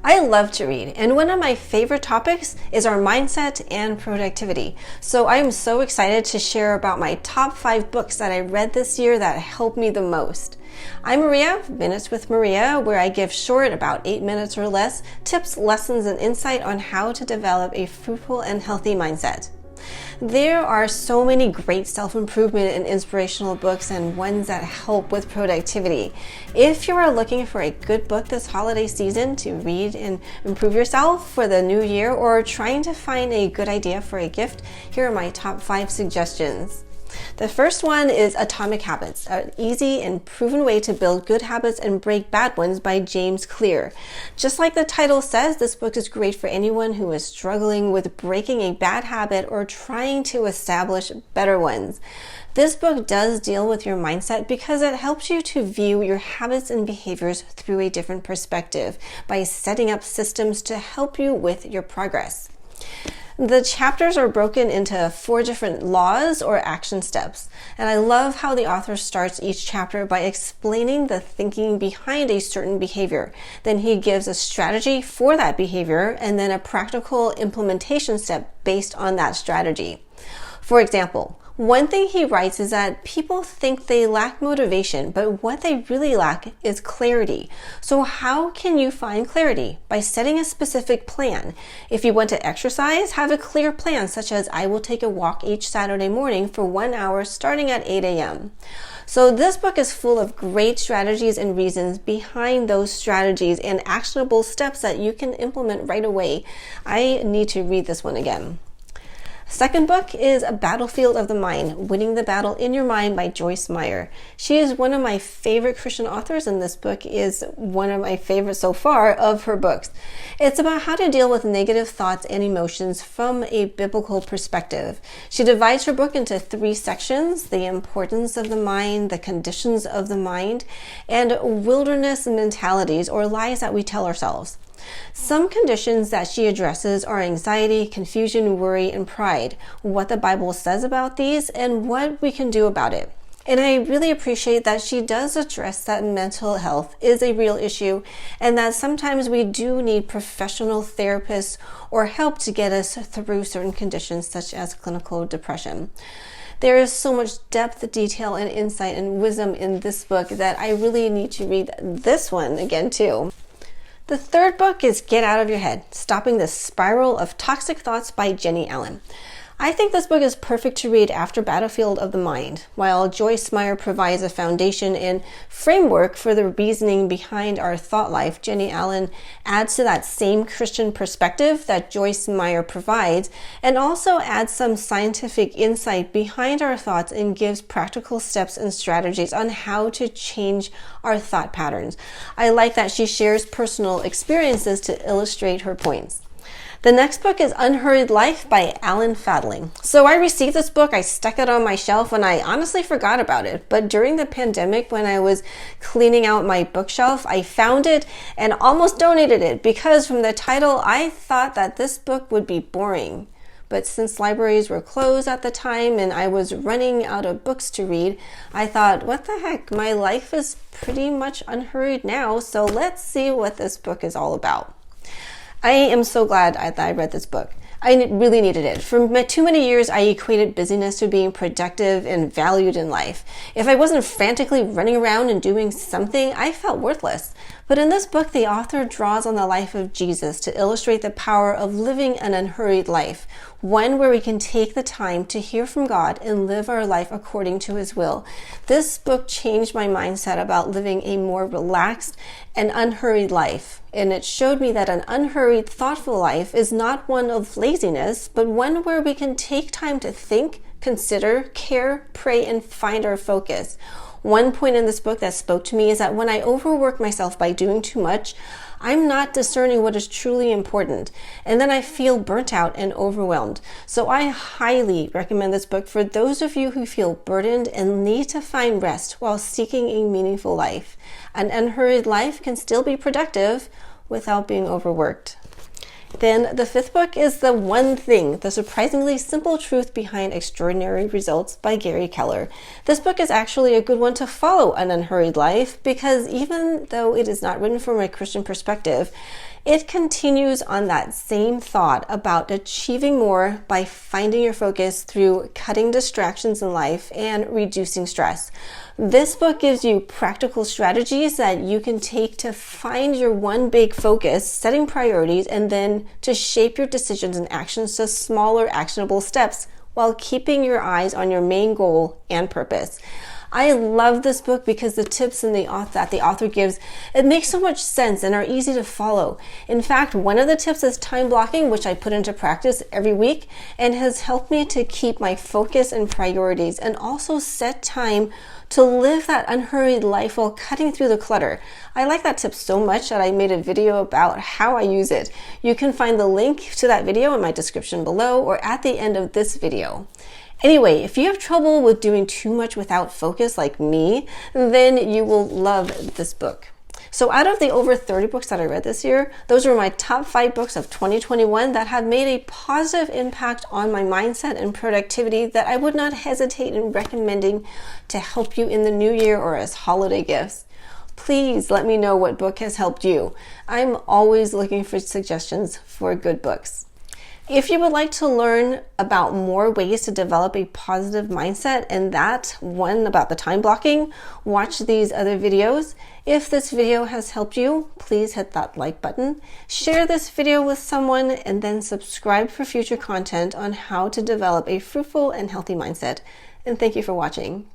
I love to read, and one of my favorite topics is our mindset and productivity. So I am so excited to share about my top 5 books that I read this year that helped me the most. I'm Maria, Minutes with Maria, where I give short, about 8 minutes or less, tips, lessons, and insight on how to develop a fruitful and healthy mindset. There are so many great self-improvement and inspirational books and ones that help with productivity. If you are looking for a good book this holiday season to read and improve yourself for the new year, or trying to find a good idea for a gift, here are my top 5 suggestions. The first one is Atomic Habits, an easy and proven way to build good habits and break bad ones by James Clear. Just like the title says, this book is great for anyone who is struggling with breaking a bad habit or trying to establish better ones. This book does deal with your mindset because it helps you to view your habits and behaviors through a different perspective by setting up systems to help you with your progress. The chapters are broken into 4 different laws or action steps, and I love how the author starts each chapter by explaining the thinking behind a certain behavior. Then he gives a strategy for that behavior and then a practical implementation step based on that strategy. For example, one thing he writes is that people think they lack motivation, but what they really lack is clarity. So how can you find clarity? By setting a specific plan. If you want to exercise, have a clear plan, such as I will take a walk each Saturday morning for 1 hour starting at 8 a.m. So this book is full of great strategies and reasons behind those strategies and actionable steps that you can implement right away. I need to read this one again. Second book is A Battlefield of the Mind, Winning the Battle in Your Mind by Joyce Meyer. She is one of my favorite Christian authors, and this book is one of my favorites so far of her books. It's about how to deal with negative thoughts and emotions from a biblical perspective. She divides her book into 3 sections: the importance of the mind, the conditions of the mind, and wilderness mentalities, or lies that we tell ourselves. Some conditions that she addresses are anxiety, confusion, worry, and pride, what the Bible says about these, and what we can do about it. And I really appreciate that she does address that mental health is a real issue, and that sometimes we do need professional therapists or help to get us through certain conditions such as clinical depression. There is so much depth, detail, and insight and wisdom in this book that I really need to read this one again too. The third book is Get Out of Your Head, Stopping the Spiral of Toxic Thoughts by Jennie Allen. I think this book is perfect to read after Battlefield of the Mind. While Joyce Meyer provides a foundation and framework for the reasoning behind our thought life, Jennie Allen adds to that same Christian perspective that Joyce Meyer provides, and also adds some scientific insight behind our thoughts and gives practical steps and strategies on how to change our thought patterns. I like that she shares personal experiences to illustrate her points. The next book is Unhurried Life by Alan Fadling. So I received this book, I stuck it on my shelf, and I honestly forgot about it. But during the pandemic, when I was cleaning out my bookshelf, I found it and almost donated it because from the title, I thought that this book would be boring. But since libraries were closed at the time and I was running out of books to read, I thought, what the heck, my life is pretty much unhurried now, so let's see what this book is all about. I am so glad that I read this book. I really needed it. For too many years, I equated busyness to being productive and valued in life. If I wasn't frantically running around and doing something, I felt worthless. But in this book, the author draws on the life of Jesus to illustrate the power of living an unhurried life, one where we can take the time to hear from God and live our life according to His will. This book changed my mindset about living a more relaxed and unhurried life, and it showed me that an unhurried, thoughtful life is not one of laziness, but one where we can take time to think, consider, care, pray, and find our focus. One point in this book that spoke to me is that when I overwork myself by doing too much, I'm not discerning what is truly important, and then I feel burnt out and overwhelmed. So I highly recommend this book for those of you who feel burdened and need to find rest while seeking a meaningful life. An unhurried life can still be productive without being overworked. Then the fifth book is The One Thing, The Surprisingly Simple Truth Behind Extraordinary Results by Gary Keller. This book is actually a good one to follow an unhurried life because even though it is not written from a Christian perspective, It continues on that same thought about achieving more by finding your focus through cutting distractions in life and reducing stress. This book gives you practical strategies that you can take to find your one big focus, setting priorities, and then to shape your decisions and actions to smaller actionable steps while keeping your eyes on your main goal and purpose. I love this book because the tips that the author gives, it makes so much sense and are easy to follow. In fact, one of the tips is time blocking, which I put into practice every week and has helped me to keep my focus and priorities and also set time to live that unhurried life while cutting through the clutter. I like that tip so much that I made a video about how I use it. You can find the link to that video in my description below or at the end of this video. Anyway, if you have trouble with doing too much without focus like me, then you will love this book. So out of the over 30 books that I read this year, those were my top 5 books of 2021 that have made a positive impact on my mindset and productivity that I would not hesitate in recommending to help you in the new year or as holiday gifts. Please let me know what book has helped you. I'm always looking for suggestions for good books. If you would like to learn about more ways to develop a positive mindset and that one about the time blocking, watch these other videos. If this video has helped you, please hit that like button, share this video with someone, and then subscribe for future content on how to develop a fruitful and healthy mindset. And thank you for watching.